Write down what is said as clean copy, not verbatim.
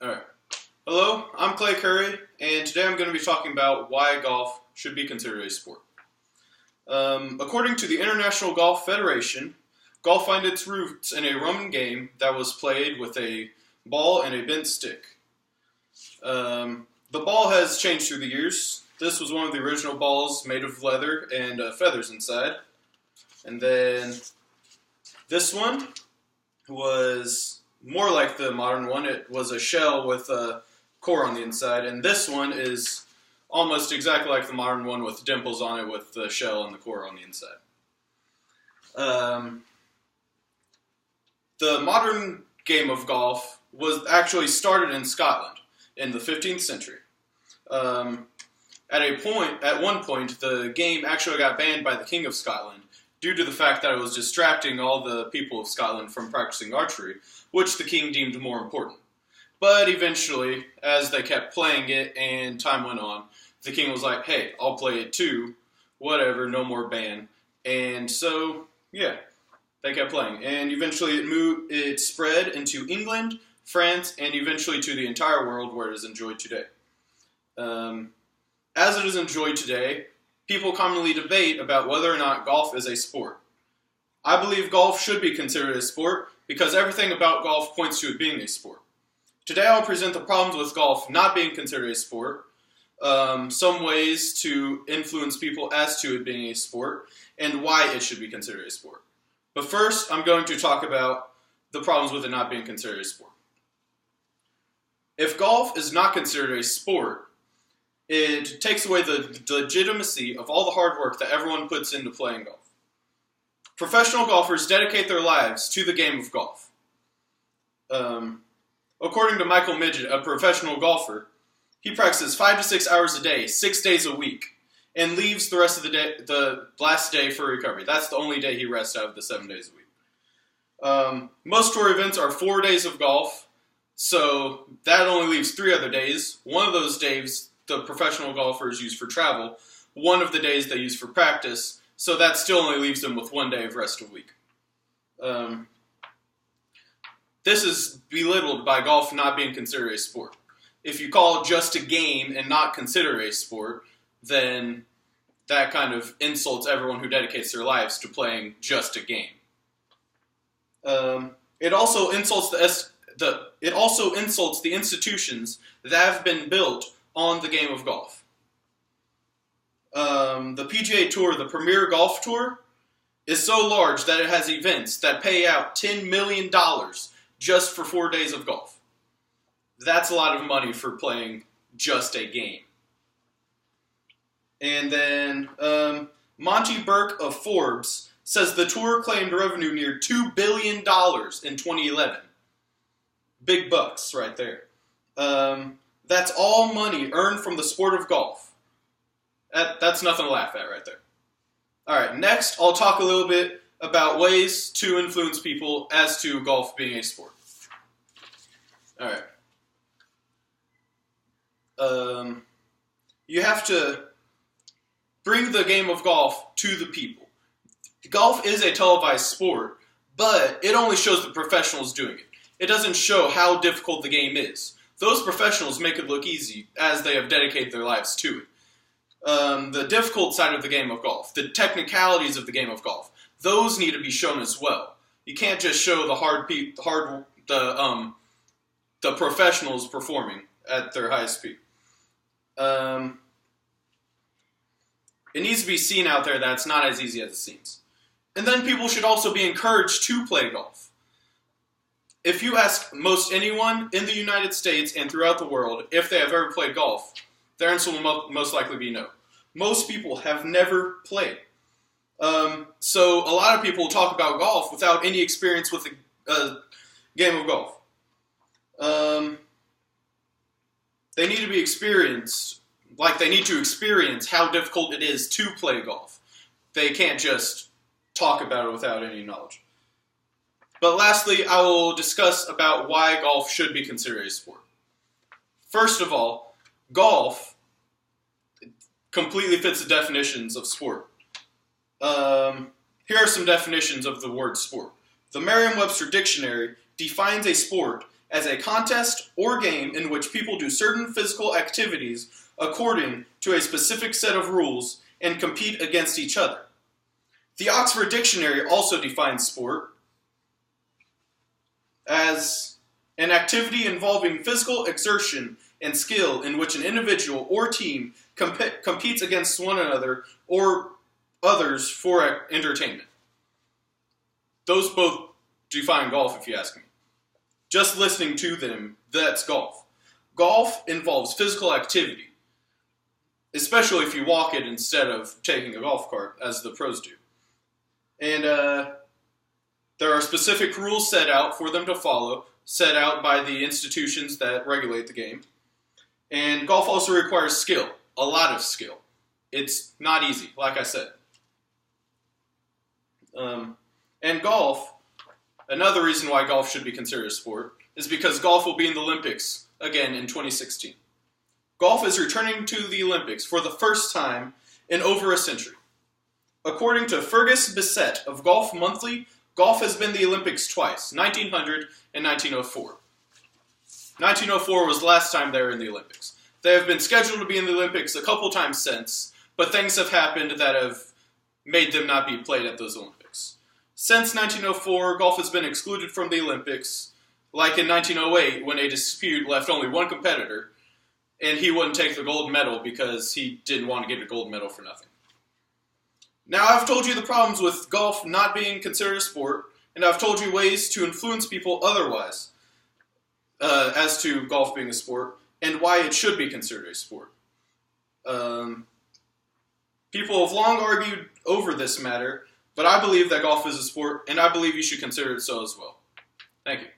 Alright. Hello, I'm Clay Curry, and today I'm going to be talking about why golf should be considered a sport. According to the International Golf Federation, golf finds its roots in a Roman game that was played with a ball and a bent stick. The ball has changed through the years. This was one of the original balls made of leather and feathers inside. And then this one was more like the modern one. It was a shell with a core on the inside, and this one is almost exactly like the modern one with dimples on it with the shell and the core on the inside. The modern game of golf was actually started in Scotland in the 15th century. At one point, the game actually got banned by the King of Scotland due to the fact that it was distracting all the people of Scotland from practicing archery, which the king deemed more important. But eventually, as they kept playing it and time went on, the king was like, hey, I'll play it too, whatever, no more ban. And so, yeah, they kept playing. And eventually it spread into England, France, and eventually to the entire world where it is enjoyed today. As it is enjoyed today, people commonly debate about whether or not golf is a sport. I believe golf should be considered a sport because everything about golf points to it being a sport. Today I'll present the problems with golf not being considered a sport, some ways to influence people as to it being a sport, and why it should be considered a sport. But first, I'm going to talk about the problems with it not being considered a sport. If golf is not considered a sport, it takes away the legitimacy of all the hard work that everyone puts into playing golf. Professional golfers dedicate their lives to the game of golf. According to Michael Midget, a professional golfer, he practices 5 to 6 hours a day, 6 days a week, and leaves the rest of the day, the last day for recovery. That's the only day he rests out of the 7 days a week. Most tour events are 4 days of golf, so that only leaves 3 other days. One of those days the professional golfers use for travel, one of the days they use for practice, so that still only leaves them with 1 day of rest a week. This is belittled by golf not being considered a sport. If you call it just a game and not consider it a sport, then that kind of insults everyone who dedicates their lives to playing just a game. It also insults the institutions that have been built on the game of golf. The PGA Tour, the Premier Golf Tour, is so large that it has events that pay out $10 million just for 4 days of golf. That's a lot of money for playing just a game. And then Monty Burke of Forbes says the tour claimed revenue near $2 billion in 2011. Big bucks right there. That's all money earned from the sport of golf. That's nothing to laugh at right there. Alright, next I'll talk a little bit about ways to influence people as to golf being a sport. Alright. You have to bring the game of golf to the people. Golf is a televised sport, but it only shows the professionals doing it. It doesn't show how difficult the game is. Those professionals make it look easy, as they have dedicated their lives to it. The difficult side of the game of golf, the technicalities of the game of golf, those need to be shown as well. You can't just show the professionals performing at their highest peak. It needs to be seen out there that it's not as easy as it seems. And then people should also be encouraged to play golf. If you ask most anyone in the United States and throughout the world if they have ever played golf, their answer will most likely be no. Most people have never played. So a lot of people talk about golf without any experience with a game of golf. They need to be experienced, like they need to experience how difficult it is to play golf. They can't just talk about it without any knowledge. But lastly, I will discuss about why golf should be considered a sport. First of all, golf completely fits the definitions of sport. Here are some definitions of the word sport. The Merriam-Webster Dictionary defines a sport as a contest or game in which people do certain physical activities according to a specific set of rules and compete against each other. The Oxford Dictionary also defines sport as an activity involving physical exertion and skill in which an individual or team competes against one another or others for entertainment. Those both define golf, if you ask me. Just listening to them, that's golf. Golf involves physical activity, especially if you walk it instead of taking a golf cart, as the pros do. And there are specific rules set out for them to follow, set out by the institutions that regulate the game. And golf also requires skill, a lot of skill. It's not easy, like I said. And golf, another reason why golf should be considered a sport, is because golf will be in the Olympics again in 2016. Golf is returning to the Olympics for the first time in over a century. According to Fergus Bissett of Golf Monthly, golf has been in the Olympics twice, 1900 and 1904. 1904 was the last time they were in the Olympics. They have been scheduled to be in the Olympics a couple times since, but things have happened that have made them not be played at those Olympics. Since 1904, golf has been excluded from the Olympics, like in 1908 when a dispute left only one competitor, and he wouldn't take the gold medal because he didn't want to get a gold medal for nothing. Now, I've told you the problems with golf not being considered a sport, and I've told you ways to influence people otherwise as to golf being a sport, and why it should be considered a sport. People have long argued over this matter, but I believe that golf is a sport, and I believe you should consider it so as well. Thank you.